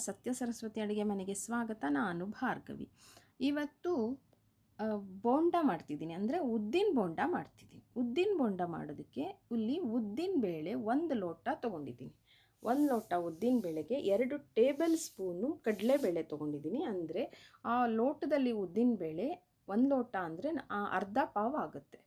ಸತ್ಯ ಸರಸ್ವತಿ ಅಡುಗೆ ಮನೆಗೆ ಸ್ವಾಗತ. ನಾನು ಭಾರ್ಗವಿ. ಇವತ್ತು ಬೋಂಡ ಮಾಡ್ತಿದ್ದೀನಿ, ಅಂದರೆ ಉದ್ದಿನ ಬೋಂಡ ಮಾಡ್ತಿದ್ದೀನಿ. ಉದ್ದಿನ ಬೋಂಡ ಮಾಡೋದಕ್ಕೆ ಇಲ್ಲಿ ಉದ್ದಿನ ಬೇಳೆ 1 ಲೋಟ ತೊಗೊಂಡಿದ್ದೀನಿ. 1 ಲೋಟ ಉದ್ದಿನ ಬೇಳೆಗೆ 2 ಟೇಬಲ್ ಸ್ಪೂನು ಕಡಲೆಬೇಳೆ ತೊಗೊಂಡಿದ್ದೀನಿ. ಅಂದರೆ ಆ ಲೋಟದಲ್ಲಿ ಉದ್ದಿನ ಬೇಳೆ 1 ಲೋಟ ಅಂದರೆ ಅರ್ಧ ಪಾವು ಆಗುತ್ತೆ.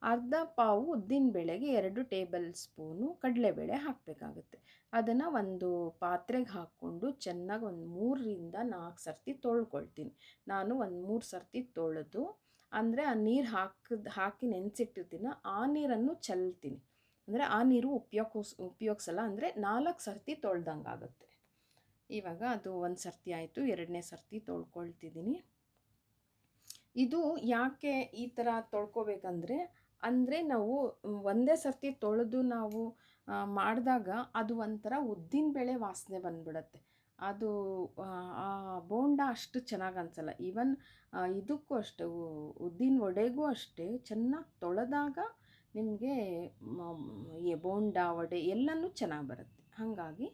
ಅರ್ಧ ಪಾವು ಉದ್ದಿನ ಬೇಳೆಗೆ 2 ಟೇಬಲ್ ಸ್ಪೂನು ಕಡಲೆಬೇಳೆ ಹಾಕಬೇಕಾಗುತ್ತೆ. ಅದನ್ನು ಒಂದು ಪಾತ್ರೆಗೆ ಹಾಕ್ಕೊಂಡು ಚೆನ್ನಾಗಿ ಒಂದು 3ರಿಂದ 4 ಸರ್ತಿ ತೊಳ್ಕೊಳ್ತೀನಿ. ನಾನು ಒಂದು 3 ಸರ್ತಿ ತೊಳೆದು, ಅಂದರೆ ಆ ನೀರು ಹಾಕಿ ನೆನೆಸಿಟ್ಟಿರ್ತೀನ, ಆ ನೀರನ್ನು ಚೆಲ್ತೀನಿ. ಅಂದರೆ ಆ ನೀರು ಉಪಯೋಗಿಸಲ್ಲ, ಅಂದರೆ 4 ಸರ್ತಿ ತೊಳ್ದಂಗೆ ಆಗುತ್ತೆ. ಇವಾಗ ಅದು 1 ಸರ್ತಿ ಆಯಿತು, 2ನೇ ಸರ್ತಿ ತೊಳ್ಕೊಳ್ತಿದ್ದೀನಿ. ಇದು ಯಾಕೆ ಈ ಥರ ತೊಳ್ಕೊಬೇಕಂದ್ರೆ ನಾವು ಒಂದೇ ಸರ್ತಿ ತೊಳೆದು ನಾವು ಮಾಡಿದಾಗ ಅದು ಒಂಥರ ಉದ್ದಿನಬೇಳೆ ವಾಸನೆ ಬಂದುಬಿಡತ್ತೆ. ಅದು ಆ ಬೋಂಡ ಅಷ್ಟು ಚೆನ್ನಾಗಿ ಅನಿಸಲ್ಲ. ಈವನ್ ಇದಕ್ಕೂ ಅಷ್ಟೇ, ಉದ್ದಿನ ವಡೆಗೂ ಅಷ್ಟೇ, ಚೆನ್ನಾಗಿ ತೊಳೆದಾಗ ನಿಮಗೆ ಬೋಂಡ ವಡೆ ಎಲ್ಲನೂ ಚೆನ್ನಾಗಿ ಬರುತ್ತೆ. ಹಾಗಾಗಿ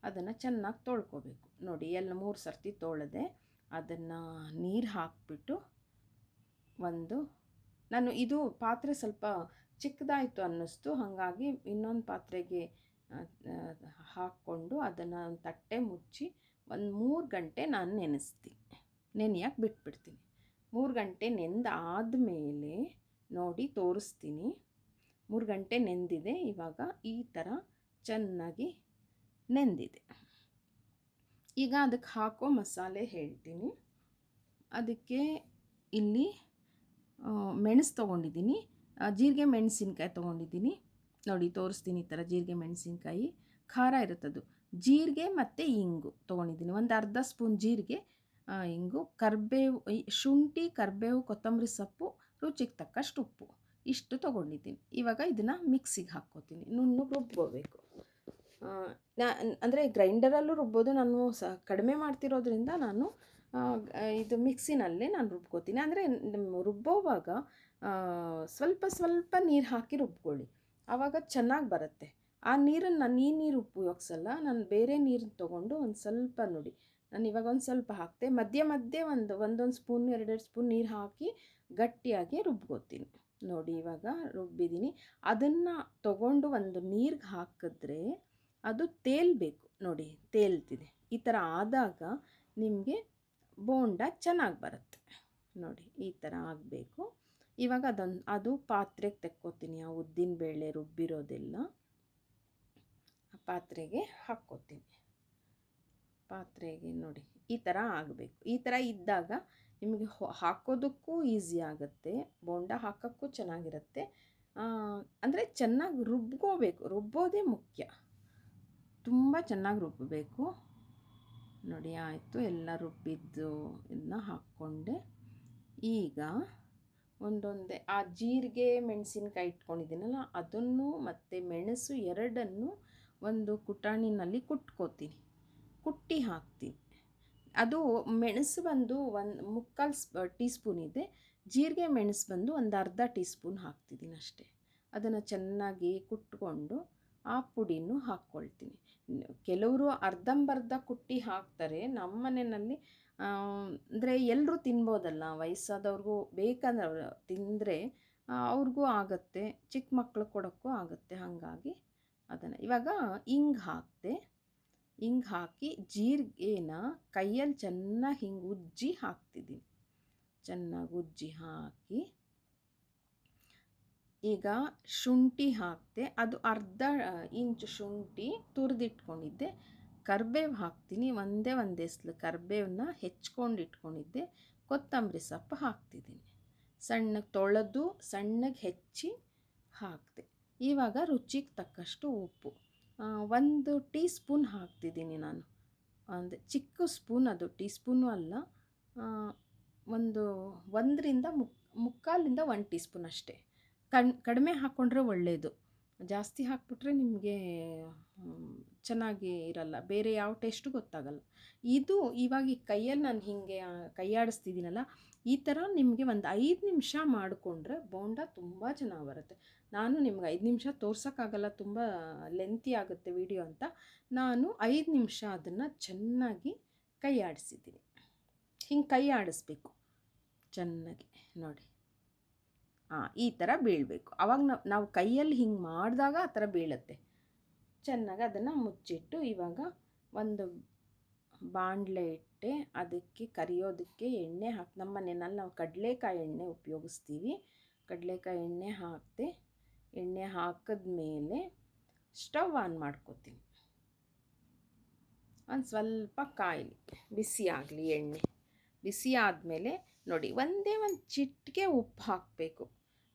ಅದನ್ನು ಚೆನ್ನಾಗಿ ತೊಳ್ಕೊಬೇಕು. ನೋಡಿ, 3 ಸರ್ತಿ ತೊಳೆದೆ. ಅದನ್ನು ನೀರು ಹಾಕಿಬಿಟ್ಟು ನಾನು ಇದು ಪಾತ್ರೆ ಸ್ವಲ್ಪ ಚಿಕ್ಕದಾಯಿತು ಅನ್ನಿಸ್ತು, ಹಾಗಾಗಿ ಇನ್ನೊಂದು ಪಾತ್ರೆಗೆ ಹಾಕ್ಕೊಂಡು ಅದನ್ನು ಒಂದು ತಟ್ಟೆ ಮುಚ್ಚಿ ಒಂದು 3 ಗಂಟೆ ನಾನು ನೆನೆಯಕ್ಕೆ ಬಿಟ್ಬಿಡ್ತೀನಿ. 3 ಗಂಟೆ ಆದಮೇಲೆ ನೋಡಿ ತೋರಿಸ್ತೀನಿ. 3 ಗಂಟೆ ನೆಂದಿದೆ. ಇವಾಗ ಈ ಥರ ಚೆನ್ನಾಗಿ ನೆಂದಿದೆ. ಈಗ ಅದಕ್ಕೆ ಹಾಕೋ ಮಸಾಲೆ ಹೇಳ್ತೀನಿ. ಅದಕ್ಕೆ ಇಲ್ಲಿ ಮೆಣಸು ತೊಗೊಂಡಿದ್ದೀನಿ, ಜೀರಿಗೆ ಮೆಣಸಿನ್ಕಾಯಿ ತೊಗೊಂಡಿದ್ದೀನಿ. ನೋಡಿ ತೋರಿಸ್ತೀನಿ. ಈ ಥರ ಜೀರಿಗೆ ಮೆಣಸಿನ್ಕಾಯಿ ಖಾರ ಇರುತ್ತದು. ಜೀರಿಗೆ ಮತ್ತು ಇಂಗು ತೊಗೊಂಡಿದ್ದೀನಿ. ಒಂದು ಅರ್ಧ ಸ್ಪೂನ್ ಜೀರಿಗೆ, ಇಂಗು, ಕರಿಬೇವು, ಶುಂಠಿ, ಕರಿಬೇವು, ಕೊತ್ತಂಬರಿ ಸೊಪ್ಪು, ರುಚಿಗೆ ತಕ್ಕಷ್ಟು ಉಪ್ಪು, ಇಷ್ಟು ತೊಗೊಂಡಿದ್ದೀನಿ. ಇವಾಗ ಇದನ್ನು ಮಿಕ್ಸಿಗೆ ಹಾಕ್ಕೋತೀನಿ. ನುಣ್ಣಗೆ ರುಬ್ಬೋಬೇಕು. ಅಂದರೆ ಗ್ರೈಂಡರಲ್ಲೂ ರುಬ್ಬೋದು. ನಾನು ಕಡಿಮೆ ಮಾಡ್ತಿರೋದ್ರಿಂದ ನಾನು ಇದು ಮಿಕ್ಸಿನಲ್ಲೇ ನಾನು ರುಬ್ಕೋತೀನಿ. ಅಂದರೆ ರುಬ್ಬೋವಾಗ ಸ್ವಲ್ಪ ನೀರು ಹಾಕಿ ರುಬ್ಕೊಳ್ಳಿ, ಆವಾಗ ಚೆನ್ನಾಗಿ ಬರುತ್ತೆ. ಆ ನೀರನ್ನು ಈ ನೀರು ಉಪಯೋಗಿಸಲ್ಲ, ನಾನು ಬೇರೆ ನೀರನ್ನು ತೊಗೊಂಡು ಒಂದು ಸ್ವಲ್ಪ, ನೋಡಿ ನಾನು ಇವಾಗ ಒಂದು ಸ್ವಲ್ಪ ಹಾಕ್ತೆ, ಮಧ್ಯೆ ಒಂದೊಂದು ಸ್ಪೂನ್ 2 ಸ್ಪೂನ್ ನೀರು ಹಾಕಿ ಗಟ್ಟಿಯಾಗಿ ರುಬ್ಕೋತೀನಿ. ನೋಡಿ ಇವಾಗ ರುಬ್ಬಿದ್ದೀನಿ. ಅದನ್ನು ತೊಗೊಂಡು ಒಂದು ನೀರಿಗೆ ಹಾಕಿದ್ರೆ ಅದು ತೇಲ್ಬೇಕು. ನೋಡಿ ತೇಲ್ತಿದೆ. ಈ ಥರ ಆದಾಗ ನಿಮಗೆ ಬೋಂಡ ಚೆನ್ನಾಗಿ ಬರುತ್ತೆ. ನೋಡಿ ಈ ಥರ ಆಗಬೇಕು. ಇವಾಗ ಅದು ಪಾತ್ರೆಗೆ ತೆಕ್ಕೋತೀನಿ. ಆ ಉದ್ದಿನ ಬೇಳೆ ರುಬ್ಬಿರೋದೆಲ್ಲ ಆ ಪಾತ್ರೆಗೆ ಹಾಕ್ಕೋತೀನಿ. ಪಾತ್ರೆಗೆ ನೋಡಿ ಈ ಥರ ಆಗಬೇಕು. ಈ ಥರ ಇದ್ದಾಗ ನಿಮಗೆ ಹಾಕೋದಕ್ಕೂ ಈಸಿ ಆಗುತ್ತೆ, ಬೋಂಡ ಹಾಕೋಕ್ಕೂ ಚೆನ್ನಾಗಿರುತ್ತೆ. ಅಂದರೆ ಚೆನ್ನಾಗಿ ರುಬ್ಕೋಬೇಕು, ರುಬ್ಬೋದೇ ಮುಖ್ಯ. ತುಂಬ ಚೆನ್ನಾಗಿ ರುಬ್ಬಬೇಕು. ನೋಡಿ ಆಯಿತು, ಎಲ್ಲ ರುಬ್ಬಿದ್ದು ಇದನ್ನ ಹಾಕ್ಕೊಂಡೆ. ಈಗ ಒಂದೊಂದೇ ಆ ಜೀರಿಗೆ ಮೆಣಸಿನ್ಕಾಯಿ ಇಟ್ಕೊಂಡಿದ್ದೀನಲ್ಲ, ಅದನ್ನು ಮತ್ತು ಮೆಣಸು ಎರಡನ್ನು ಒಂದು ಕುಟಾಣಿನಲ್ಲಿ ಕುಟ್ಟಿ ಹಾಕ್ತೀನಿ. ಅದು ಮೆಣಸು ಬಂದು 1/4 ಟೀ ಸ್ಪೂನ್ ಇದೆ, ಜೀರಿಗೆ ಮೆಣಸು ಬಂದು ಒಂದು ಅರ್ಧ ಟೀ ಸ್ಪೂನ್ ಹಾಕ್ತಿದ್ದೀನಿ ಅಷ್ಟೇ. ಅದನ್ನು ಚೆನ್ನಾಗಿ ಕುಟ್ಕೊಂಡು ಆ ಪುಡಿನೂ ಹಾಕ್ಕೊಳ್ತೀನಿ. ಕೆಲವರು ಅರ್ಧಂಬರ್ಧ ಕುಟ್ಟಿ ಹಾಕ್ತಾರೆ. ನಮ್ಮ ಮನೆಯಲ್ಲಿ ಅಂದರೆ ಎಲ್ಲರೂ ತಿನ್ಬೋದಲ್ಲ, ವಯಸ್ಸಾದವ್ರಿಗೂ ಬೇಕಂದ್ರೆ ಅವರು ತಿಂದರೆ ಅವ್ರಿಗೂ ಆಗುತ್ತೆ, ಚಿಕ್ಕ ಮಕ್ಕಳು ಕೊಡೋಕ್ಕೂ ಆಗುತ್ತೆ. ಹಾಗಾಗಿ ಅದನ್ನು ಇವಾಗ ಹಿಂಗೆ ಹಾಕಿ ಜೀರಿಗೆನ ಕೈಯಲ್ಲಿ ಚೆನ್ನಾಗಿ ಹಿಂಗೆ ಉಜ್ಜಿ ಹಾಕ್ತಿದ್ದೀನಿ. ಚೆನ್ನಾಗಿ ಉಜ್ಜಿ ಹಾಕಿ ಈಗ ಶುಂಠಿ ಹಾಕ್ತೆ, ಅದು ಅರ್ಧ ಇಂಚು ಶುಂಠಿ ತುರಿದಿಟ್ಕೊಂಡಿದ್ದೆ. ಕರಿಬೇವು ಹಾಕ್ತೀನಿ, ಒಂದೇ ಎಸ್ಲು ಕರಿಬೇವನ್ನ ಹೆಚ್ಕೊಂಡು ಇಟ್ಕೊಂಡಿದ್ದೆ. ಕೊತ್ತಂಬರಿ ಸೊಪ್ಪು ಹಾಕ್ತಿದ್ದೀನಿ, ಸಣ್ಣಗೆ ತೊಳೆದು ಸಣ್ಣಗೆ ಹೆಚ್ಚಿ ಹಾಕ್ತೆ. ಇವಾಗ ರುಚಿಗೆ ತಕ್ಕಷ್ಟು ಉಪ್ಪು 1 ಟೀ ಸ್ಪೂನ್ ಹಾಕ್ತಿದ್ದೀನಿ ನಾನು. ಒಂದು ಚಿಕ್ಕ ಸ್ಪೂನ್, ಅದು ಟೀ ಸ್ಪೂನು ಅಲ್ಲ, 1ರಿಂದ 1 ಟೀ ಸ್ಪೂನ್ ಅಷ್ಟೇ. ಕಡಿಮೆ ಹಾಕ್ಕೊಂಡ್ರೆ ಒಳ್ಳೆಯದು. ಜಾಸ್ತಿ ಹಾಕ್ಬಿಟ್ರೆ ನಿಮಗೆ ಚೆನ್ನಾಗಿ ಇರಲ್ಲ, ಬೇರೆ ಯಾವ ಟೇಸ್ಟು ಗೊತ್ತಾಗಲ್ಲ. ಇದು ಇವಾಗ ಈ ಕೈಯಲ್ಲಿ ನಾನು ಹೀಗೆ ಕೈಯಾಡಿಸ್ತಿದ್ದೀನಲ್ಲ, ಈ ಥರ ನಿಮಗೆ ಒಂದು 5 ನಿಮಿಷ ಮಾಡಿಕೊಂಡ್ರೆ ಬೋಂಡ ತುಂಬ ಚೆನ್ನಾಗಿ ಬರುತ್ತೆ. ನಾನು ನಿಮ್ಗೆ 5 ನಿಮಿಷ ತೋರ್ಸೋಕ್ಕಾಗಲ್ಲ, ತುಂಬ ಲೆಂತಿ ಆಗುತ್ತೆ ವಿಡಿಯೋ ಅಂತ. ನಾನು 5 ನಿಮಿಷ ಅದನ್ನು ಚೆನ್ನಾಗಿ ಕೈಯಾಡಿಸಿದ್ದೀನಿ. ಹಿಂಗೆ ಕೈ ಆಡಿಸ್ಬೇಕು ಚೆನ್ನಾಗಿ ನೋಡಿ. ಈ ಥರ ಬೀಳಬೇಕು. ಆವಾಗ ನಾವು ಕೈಯಲ್ಲಿ ಹಿಂಗೆ ಮಾಡಿದಾಗ ಆ ಥರ ಬೀಳುತ್ತೆ. ಚೆನ್ನಾಗಿ ಅದನ್ನು ಮುಚ್ಚಿಟ್ಟು ಇವಾಗ ಒಂದು ಬಾಣಲೆ ಇಟ್ಟೆ, ಅದಕ್ಕೆ ಕರಿಯೋದಕ್ಕೆ ಎಣ್ಣೆ ಹಾಕಿ, ನಮ್ಮ ಮನೆಯಲ್ಲಿ ನಾವು ಕಡಲೆಕಾಯಿ ಎಣ್ಣೆ ಉಪಯೋಗಿಸ್ತೀವಿ. ಕಡಲೆಕಾಯಿ ಎಣ್ಣೆ ಹಾಕಿದೆ. ಎಣ್ಣೆ ಹಾಕಿದ್ಮೇಲೆ ಸ್ಟವ್ ಆನ್ ಮಾಡ್ಕೋತೀನಿ. ಒಂದು ಸ್ವಲ್ಪ ಕಾಯಲಿ, ಬಿಸಿ ಆಗಲಿ ಎಣ್ಣೆ. ಬಿಸಿ ಆದಮೇಲೆ ನೋಡಿ, ಒಂದೇ ಒಂದು ಚಿಟಿಕೆ ಉಪ್ಪು ಹಾಕಬೇಕು.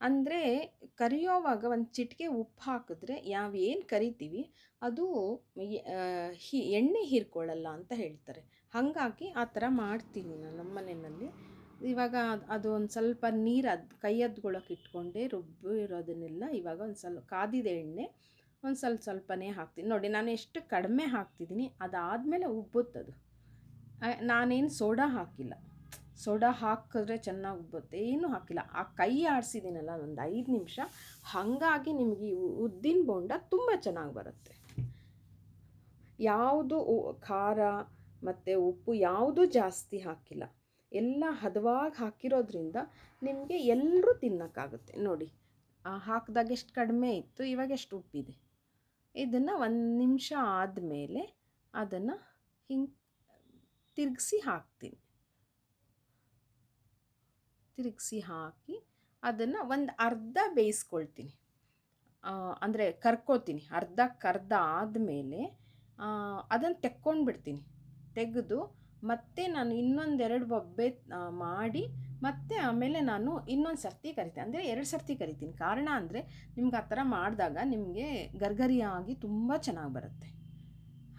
ಅಂದರೆ ಕರಿಯೋವಾಗ ಒಂದು ಚಿಟಿಕೆ ಉಪ್ಪು ಹಾಕಿದ್ರೆ ನಾವೇನು ಕರಿತೀವಿ ಅದು ಎಣ್ಣೆ ಹೀರ್ಕೊಳ್ಳಲ್ಲ ಅಂತ ಹೇಳ್ತಾರೆ. ಹಾಗಾಗಿ ಆ ಥರ ಮಾಡ್ತೀನಿ ನಾನು ನಮ್ಮ ಮನೆಯಲ್ಲಿ. ಇವಾಗ ಅದು ಒಂದು ಸ್ವಲ್ಪ ನೀರು ಕೈ ಅದ್ಗೊಳಕ್ಕೆ ಇಟ್ಕೊಂಡೆ ರುಬ್ಬಿರೋದನ್ನೆಲ್ಲ ಇವಾಗ ಒಂದು ಸ್ವಲ್ಪ ಕಾದಿದೆ ಎಣ್ಣೆ, ಒಂದು ಸ್ವಲ್ಪನೇ ಹಾಕ್ತೀನಿ ನೋಡಿ. ನಾನು ಎಷ್ಟು ಕಡಿಮೆ ಹಾಕ್ತಿದ್ದೀನಿ, ಅದಾದಮೇಲೆ ಉಬ್ಬುತ್ತದು. ನಾನೇನು ಸೋಡಾ ಹಾಕಿಲ್ಲ. ಸೋಡಾ ಹಾಕಿದ್ರೆ ಚೆನ್ನಾಗಿ ಉಬ್ಬುತ್ತೆ, ಏನೂ ಹಾಕಿಲ್ಲ. ಆ ಕೈ ಆಡಿಸಿದ್ದೀನಲ್ಲ ಒಂದು 5 ನಿಮಿಷ, ಹಾಗಾಗಿ ನಿಮಗೆ ಉದ್ದಿನ ಬೋಂಡ ತುಂಬ ಚೆನ್ನಾಗಿ ಬರುತ್ತೆ. ಯಾವುದು ಖಾರ ಮತ್ತು ಉಪ್ಪು ಯಾವುದೂ ಜಾಸ್ತಿ ಹಾಕಿಲ್ಲ, ಎಲ್ಲ ಹದವಾಗಿ ಹಾಕಿರೋದ್ರಿಂದ ನಿಮಗೆ ಎಲ್ಲರೂ ತಿನ್ನೋಕ್ಕಾಗುತ್ತೆ ನೋಡಿ. ಹಾಕಿದಾಗ ಎಷ್ಟು ಕಡಿಮೆ ಇತ್ತು, ಇವಾಗ ಎಷ್ಟು ಉಪ್ಪಿದೆ. ಇದನ್ನು 1 ನಿಮಿಷ ಆದಮೇಲೆ ಅದನ್ನು ಹಿಂಗೆ ತಿರುಗಿಸಿ ಹಾಕ್ತೀನಿ. ತಿರುಗಿಸಿ ಹಾಕಿ ಅದನ್ನು ಒಂದು ಅರ್ಧ ಬೇಯಿಸ್ಕೊಳ್ತೀನಿ. ಅಂದರೆ ಕರ್ಕೋತೀನಿ. ಅರ್ಧ ಕರ್ದ ಆದಮೇಲೆ ಅದನ್ನು ತೆಕ್ಕೊಂಡ್ಬಿಡ್ತೀನಿ. ತೆಗೆದು ಮತ್ತೆ ನಾನು ಇನ್ನೊಂದೆರಡು ಬೊಬ್ಬೆ ಮಾಡಿ ಮತ್ತೆ ಆಮೇಲೆ ನಾನು ಇನ್ನೊಂದು ಸರ್ತಿ ಕರಿತೀನಿ. ಅಂದರೆ 2 ಸರ್ತಿ ಕರಿತೀನಿ. ಕಾರಣ ಅಂದರೆ ನಿಮ್ಗೆ ಆ ಥರ ಮಾಡಿದಾಗ ನಿಮಗೆ ಗರ್ಗರಿಯಾಗಿ ತುಂಬ ಚೆನ್ನಾಗಿ ಬರುತ್ತೆ.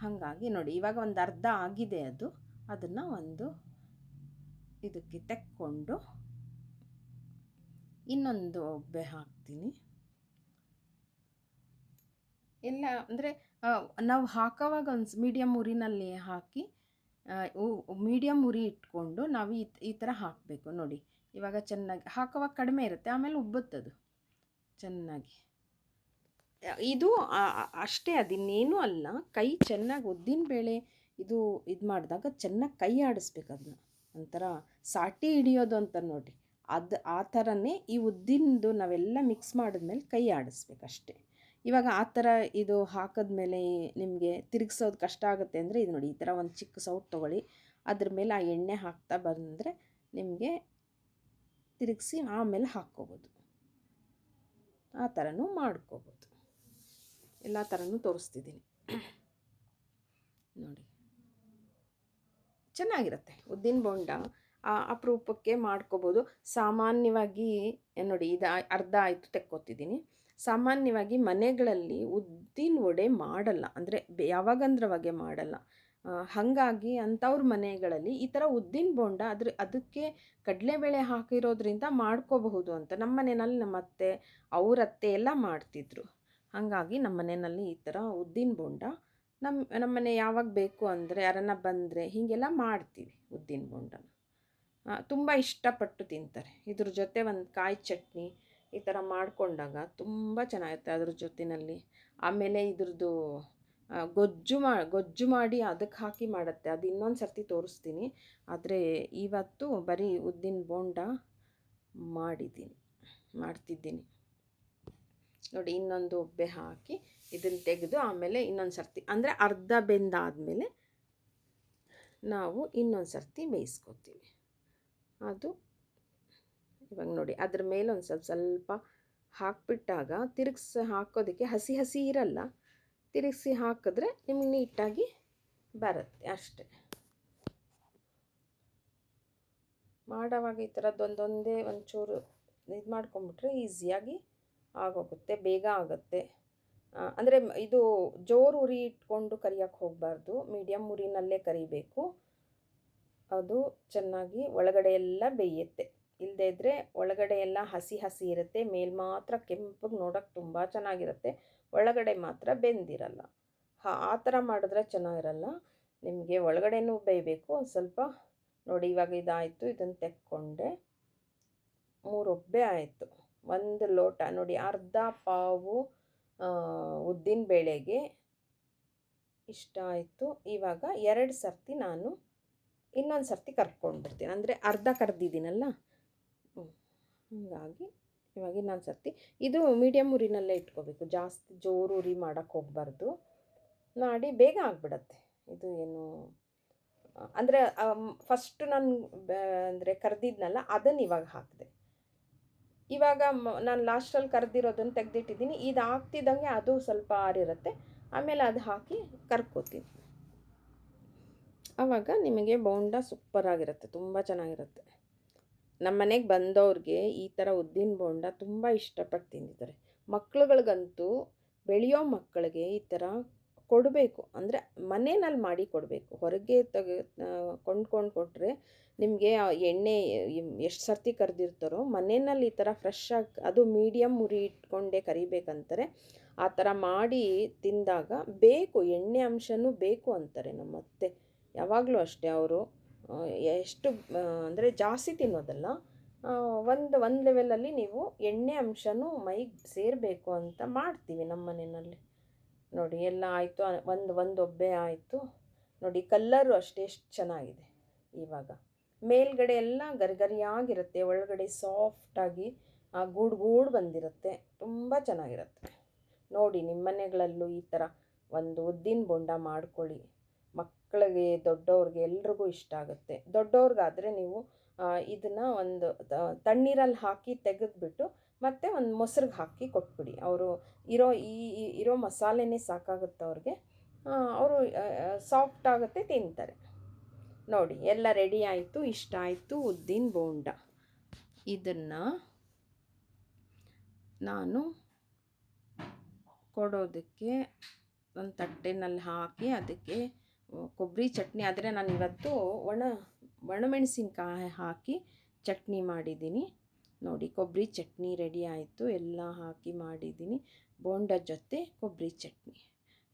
ಹಾಗಾಗಿ ನೋಡಿ, ಇವಾಗ ಒಂದು ಅರ್ಧ ಆಗಿದೆ ಅದು. ಅದನ್ನು ಒಂದು ಇದಕ್ಕೆ ತೆಕ್ಕೊಂಡು ಇನ್ನೊಂದು ಒಬ್ಬೆ ಹಾಕ್ತೀನಿ. ಎಲ್ಲ ಅಂದರೆ ನಾವು ಹಾಕೋವಾಗ ಒಂದು ಮೀಡಿಯಮ್ ಉರಿನಲ್ಲಿ ಹಾಕಿ, ಮೀಡಿಯಮ್ ಉರಿ ಇಟ್ಕೊಂಡು ನಾವು ಈ ಥರ ಹಾಕಬೇಕು ನೋಡಿ. ಇವಾಗ ಚೆನ್ನಾಗಿ ಹಾಕೋವಾಗ ಕಡಿಮೆ ಇರುತ್ತೆ, ಆಮೇಲೆ ಉಬ್ಬುತ್ತದು ಚೆನ್ನಾಗಿ. ಇದು ಅಷ್ಟೇ, ಅದಿನ್ನೇನೂ ಅಲ್ಲ. ಕೈ ಚೆನ್ನಾಗಿ ಉದ್ದಿನಬೇಳೆ ಇದು ಮಾಡಿದಾಗ ಚೆನ್ನಾಗಿ ಕೈ ಆಡಿಸ್ಬೇಕು. ಅದನ್ನ ಒಂಥರ ಸಾಟಿ ಹಿಡಿಯೋದು ಅಂತ ನೋಡಿ, ಆ ಥರನೇ ಈ ಉದ್ದಿನದು ನಾವೆಲ್ಲ ಮಿಕ್ಸ್ ಮಾಡಿದ್ಮೇಲೆ ಕೈ ಆಡಿಸ್ಬೇಕಷ್ಟೆ. ಇವಾಗ ಆ ಥರ ಇದು ಹಾಕಿದ್ಮೇಲೆ ನಿಮಗೆ ತಿರುಗಿಸೋದು ಕಷ್ಟ ಆಗುತ್ತೆ ಅಂದರೆ ಇದು ನೋಡಿ, ಈ ಥರ ಒಂದು ಚಿಕ್ಕ ಸೌಟ್ ತೊಗೊಳ್ಳಿ, ಅದ್ರ ಮೇಲೆ ಆ ಎಣ್ಣೆ ಹಾಕ್ತಾ ಬಂದರೆ ನಿಮಗೆ ತಿರುಗಿಸಿ ಆಮೇಲೆ ಹಾಕ್ಕೋಬೋದು. ಆ ಥರನೂ ಮಾಡ್ಕೋಬೋದು. ಎಲ್ಲ ಥರನೂ ತೋರಿಸ್ತಿದ್ದೀನಿ ನೋಡಿ. ಚೆನ್ನಾಗಿರುತ್ತೆ ಉದ್ದಿನ ಬೋಂಡ. ಅಪರೂಪಕ್ಕೆ ಮಾಡ್ಕೋಬೋದು. ಸಾಮಾನ್ಯವಾಗಿ ನೋಡಿ, ಇದು ಅರ್ಧ ಆಯಿತು, ತೆಕ್ಕೋತಿದ್ದೀನಿ. ಸಾಮಾನ್ಯವಾಗಿ ಮನೆಗಳಲ್ಲಿ ಉದ್ದಿನ ವಡೆ ಮಾಡಲ್ಲ, ಅಂದರೆ ಯಾವಾಗಂದ್ರವಾಗೆ ಮಾಡಲ್ಲ. ಹಾಗಾಗಿ ಅಂಥವ್ರ ಮನೆಗಳಲ್ಲಿ ಈ ಥರ ಉದ್ದಿನ ಬೋಂಡ ಅದಕ್ಕೆ ಕಡಲೆಬೇಳೆ ಹಾಕಿರೋದ್ರಿಂದ ಮಾಡ್ಕೋಬಹುದು ಅಂತ. ನಮ್ಮ ಮನೆಯಲ್ಲಿ ನಮ್ಮ ಅತ್ತೆ, ಅವ್ರ ಅತ್ತೆ ಎಲ್ಲ ಮಾಡ್ತಿದ್ರು. ಹಾಗಾಗಿ ನಮ್ಮ ಮನೆಯಲ್ಲಿ ಈ ಥರ ಉದ್ದಿನ ಬೋಂಡ ನಮ್ಮ ಮನೆ ಯಾವಾಗ ಬೇಕು ಅಂದರೆ ಯಾರನ್ನ ಬಂದರೆ ಹೀಗೆಲ್ಲ ಮಾಡ್ತೀವಿ. ಉದ್ದಿನ ಬೋಂಡನ ತುಂಬ ಇಷ್ಟಪಟ್ಟು ತಿಂತಾರೆ. ಇದ್ರ ಜೊತೆ ಒಂದು ಕಾಯಿ ಚಟ್ನಿ ಈ ಥರ ಮಾಡಿಕೊಂಡಾಗ ತುಂಬ ಚೆನ್ನಾಗಿರುತ್ತೆ ಅದ್ರ ಜೊತೆಯಲ್ಲಿ. ಆಮೇಲೆ ಇದ್ರದ್ದು ಗೊಜ್ಜು ಮಾಡಿ ಅದಕ್ಕೆ ಹಾಕಿ ಮಾಡುತ್ತೆ, ಅದು ಇನ್ನೊಂದು ಸರ್ತಿ ತೋರಿಸ್ತೀನಿ. ಆದರೆ ಇವತ್ತು ಬರೀ ಉದ್ದಿನ ಬೋಂಡ ಮಾಡ್ತಿದ್ದೀನಿ ನೋಡಿ. ಇನ್ನೊಂದು ಒಬ್ಬೆ ಹಾಕಿ ಇದನ್ನು ತೆಗೆದು ಆಮೇಲೆ ಇನ್ನೊಂದು ಸರ್ತಿ, ಅಂದರೆ ಅರ್ಧ ಬೆಂದಾದಮೇಲೆ ನಾವು ಇನ್ನೊಂದು ಸರ್ತಿ ಬೇಯಿಸ್ಕೊತೀವಿ. ಅದು ಇವಾಗ ನೋಡಿ, ಅದ್ರ ಮೇಲೆ ಒಂದು ಸ್ವಲ್ಪ ಹಾಕಿಬಿಟ್ಟಾಗ ತಿರುಗಿಸಿ ಹಾಕೋದಕ್ಕೆ ಹಸಿ ಇರಲ್ಲ. ತಿರುಗಿಸಿ ಹಾಕಿದ್ರೆ ನಿಮ್ಗೆ ನೀಟಾಗಿ ಬರುತ್ತೆ ಅಷ್ಟೆ. ಮಾಡೋವಾಗ ಈ ಥರದ್ದೊಂದೇ ಒಂಚೂರು ಇದು ಮಾಡ್ಕೊಂಬಿಟ್ರೆ ಈಸಿಯಾಗಿ ಆಗೋಗುತ್ತೆ, ಬೇಗ ಆಗುತ್ತೆ. ಅಂದರೆ ಇದು ಜೋರು ಉರಿ ಇಟ್ಕೊಂಡು ಕರಿಯೋಕ್ಕೆ ಹೋಗಬಾರ್ದು, ಮೀಡಿಯಮ್ ಉರಿನಲ್ಲೇ ಕರಿಬೇಕು. ಅದು ಚೆನ್ನಾಗಿ ಒಳಗಡೆ ಎಲ್ಲ ಬೇಯುತ್ತೆ. ಇಲ್ಲದೇ ಇದ್ದರೆ ಒಳಗಡೆ ಎಲ್ಲ ಹಸಿ ಇರುತ್ತೆ, ಮೇಲೆ ಮಾತ್ರ ಕೆಂಪಗೆ ನೋಡೋಕ್ಕೆ ತುಂಬ ಚೆನ್ನಾಗಿರುತ್ತೆ, ಒಳಗಡೆ ಮಾತ್ರ ಬೆಂದಿರಲ್ಲ. ಆ ಥರ ಮಾಡಿದ್ರೆ ಚೆನ್ನಾಗಿರಲ್ಲ. ನಿಮಗೆ ಒಳಗಡೆನೂ ಬೇಯಬೇಕು ಒಂದು ಸ್ವಲ್ಪ. ನೋಡಿ ಇವಾಗ ಇದಾಯಿತು, ಇದನ್ನು ತೆಕ್ಕೊಂಡೆ. 3 ಒಬ್ಬೆ ಆಯಿತು. 1 ಲೋಟ ನೋಡಿ, ಅರ್ಧ ಪಾವು ಉದ್ದಿನ ಬೇಳೆಗೆ ಇಷ್ಟ ಆಯಿತು. ಇವಾಗ 2 ಸರ್ತಿ ನಾನು ಇನ್ನೊಂದು ಸರ್ತಿ ಕರ್ಕೊಂಡ್ಬಿಡ್ತೀನಿ, ಅಂದರೆ ಅರ್ಧ ಕರ್ದಿದ್ದೀನಲ್ಲ. ಹೀಗಾಗಿ ಇವಾಗ ಇನ್ನೊಂದು ಸರ್ತಿ ಇದು ಮೀಡಿಯಮ್ ಉರಿನಲ್ಲೇ ಇಟ್ಕೋಬೇಕು, ಜಾಸ್ತಿ ಜೋರು ಉರಿ ಮಾಡೋಕ್ಕೆ ಹೋಗಬಾರ್ದು. ಮಾಡಿ ಬೇಗ ಆಗಿಬಿಡತ್ತೆ ಇದು. ಏನು ಅಂದರೆ ಫಸ್ಟು ನಾನು ಅಂದರೆ ಕರೆದಿದ್ನಲ್ಲ ಅದನ್ನು ಇವಾಗ ಹಾಕಿದೆ. ಇವಾಗ ನಾನು ಲಾಸ್ಟಲ್ಲಿ ಕರೆದಿರೋದನ್ನು ತೆಗೆದಿಟ್ಟಿದ್ದೀನಿ. ಇದು ಆಗ್ತಿದ್ದಂಗೆ ಅದು ಸ್ವಲ್ಪ ಆರಿರುತ್ತೆ, ಆಮೇಲೆ ಅದು ಹಾಕಿ ಕರ್ಕೋತೀನಿ. ಆವಾಗ ನಿಮಗೆ ಬೋಂಡ ಸೂಪರಾಗಿರುತ್ತೆ, ತುಂಬ ಚೆನ್ನಾಗಿರುತ್ತೆ. ನಮ್ಮ ಮನೆಗೆ ಬಂದವ್ರಿಗೆ ಈ ಥರ ಉದ್ದಿನ ಬೋಂಡ ತುಂಬ ಇಷ್ಟಪಟ್ಟು ತಿಂದಿದ್ದಾರೆ. ಮಕ್ಳುಗಳಿಗಂತೂ, ಬೆಳೆಯೋ ಮಕ್ಕಳಿಗೆ ಈ ಥರ ಕೊಡಬೇಕು, ಅಂದರೆ ಮನೆಯಲ್ಲಿ ಮಾಡಿ ಕೊಡಬೇಕು. ಹೊರಗೆ ಕೊಂಡ್ಕೊಂಡು ಕೊಟ್ಟರೆ ನಿಮಗೆ ಆ ಎಣ್ಣೆ ಎಷ್ಟು ಸರ್ತಿ ಕರೆದಿರ್ತಾರೋ, ಮನೆಯಲ್ಲಿ ಈ ಥರ ಫ್ರೆಶ್ಶಾಗಿ, ಅದು ಮೀಡಿಯಮ್ ಉರಿ ಇಟ್ಕೊಂಡೇ ಕರಿಬೇಕಂತಾರೆ. ಆ ಥರ ಮಾಡಿ ತಿಂದಾಗ ಬೇಕು, ಎಣ್ಣೆ ಅಂಶನೂ ಬೇಕು ಅಂತಾರೆ ನಮ್ಮ ಅತ್ತೆ. ಯಾವಾಗಲೂ ಅಷ್ಟೇ ಅವರು ಎಷ್ಟು ಅಂದರೆ ಜಾಸ್ತಿ ತಿನ್ನೋದಲ್ಲ, ಒಂದು ಲೆವೆಲಲ್ಲಿ ನೀವು ಎಣ್ಣೆ ಅಂಶನೂ ಮೈಗೆ ಸೇರಬೇಕು ಅಂತ ಮಾಡ್ತೀವಿ ನಮ್ಮ ಮನೆಯಲ್ಲಿ. ನೋಡಿ ಎಲ್ಲ ಆಯಿತು, ಒಂದು ಒಬ್ಬೆ ಆಯಿತು. ನೋಡಿ ಕಲ್ಲರು ಅಷ್ಟೇ ಎಷ್ಟು ಚೆನ್ನಾಗಿದೆ. ಇವಾಗ ಮೇಲ್ಗಡೆ ಎಲ್ಲ ಗರಿಗರಿಯಾಗಿರುತ್ತೆ, ಒಳಗಡೆ ಸಾಫ್ಟಾಗಿ ಗೂಡು ಬಂದಿರುತ್ತೆ, ತುಂಬ ಚೆನ್ನಾಗಿರುತ್ತೆ. ನೋಡಿ ನಿಮ್ಮ ಮನೆಗಳಲ್ಲೂ ಈ ಥರ ಒಂದು ಉದ್ದಿನ ಬೋಂಡ ಮಾಡ್ಕೊಳ್ಳಿ. ಮಕ್ಕಳಿಗೆ ದೊಡ್ಡವ್ರಿಗೆ ಎಲ್ರಿಗೂ ಇಷ್ಟ ಆಗುತ್ತೆ. ದೊಡ್ಡವ್ರಿಗಾದರೆ ನೀವು ಇದನ್ನು ಒಂದು ತಣ್ಣೀರಲ್ಲಿ ಹಾಕಿ ತೆಗೆದುಬಿಟ್ಟು ಮತ್ತು ಒಂದು ಮೊಸರಿಗೆ ಹಾಕಿ ಕೊಟ್ಬಿಡಿ. ಅವರು ಇರೋ ಮಸಾಲೆನೇ ಸಾಕಾಗುತ್ತೆ ಅವ್ರಿಗೆ, ಅವರು ಸಾಫ್ಟ್ ಆಗುತ್ತೆ, ತಿಂತಾರೆ. ನೋಡಿ ಎಲ್ಲ ರೆಡಿ ಆಯಿತು. ಇಷ್ಟ ಆಯಿತು ಉದ್ದಿನ ಬೋಂಡ. ಇದನ್ನು ನಾನು ಕೊಡೋದಕ್ಕೆ ಒಂದು ತಟ್ಟೆನಲ್ಲಿ ಹಾಕಿ ಅದಕ್ಕೆ ಕೊಬ್ಬರಿ ಚಟ್ನಿ, ಆದರೆ ನಾನು ಇವತ್ತು ಒಣಮೆಣಸಿನ್ಕಾಯಿ ಹಾಕಿ ಚಟ್ನಿ ಮಾಡಿದ್ದೀನಿ. ನೋಡಿ ಕೊಬ್ಬರಿ ಚಟ್ನಿ ರೆಡಿ ಆಯಿತು, ಎಲ್ಲ ಹಾಕಿ ಮಾಡಿದ್ದೀನಿ. ಬೋಂಡ ಜೊತೆ ಕೊಬ್ಬರಿ ಚಟ್ನಿ.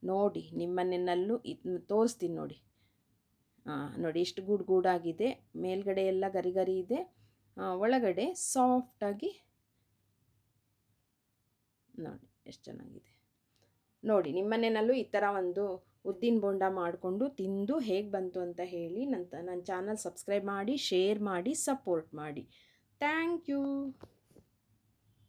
ನೋಡಿ ನಿಮ್ಮ ಮನೆಯಲ್ಲೂ ಇದನ್ನ ತೋರಿಸ್ತೀನಿ. ನೋಡಿ ಎಷ್ಟು ಗೂಡಾಗಿದೆ, ಮೇಲ್ಗಡೆ ಎಲ್ಲ ಗರಿ ಇದೆ, ಒಳಗಡೆ ಸಾಫ್ಟಾಗಿ. ನೋಡಿ ಎಷ್ಟು ಚೆನ್ನಾಗಿದೆ. ನೋಡಿ ನಿಮ್ಮ ಮನೆಯಲ್ಲೂ ಈ ಥರ ಒಂದು ಉದ್ದಿನ ಬೋಂಡ ಮಾಡಿಕೊಂಡು ತಿಂದು ಹೇಗೆ ಬಂತು ಅಂತ ಹೇಳಿ. ನನ್ನ ಚಾನಲ್ ಸಬ್ಸ್ಕ್ರೈಬ್ ಮಾಡಿ, ಶೇರ್ ಮಾಡಿ, ಸಪೋರ್ಟ್ ಮಾಡಿ. Thank you.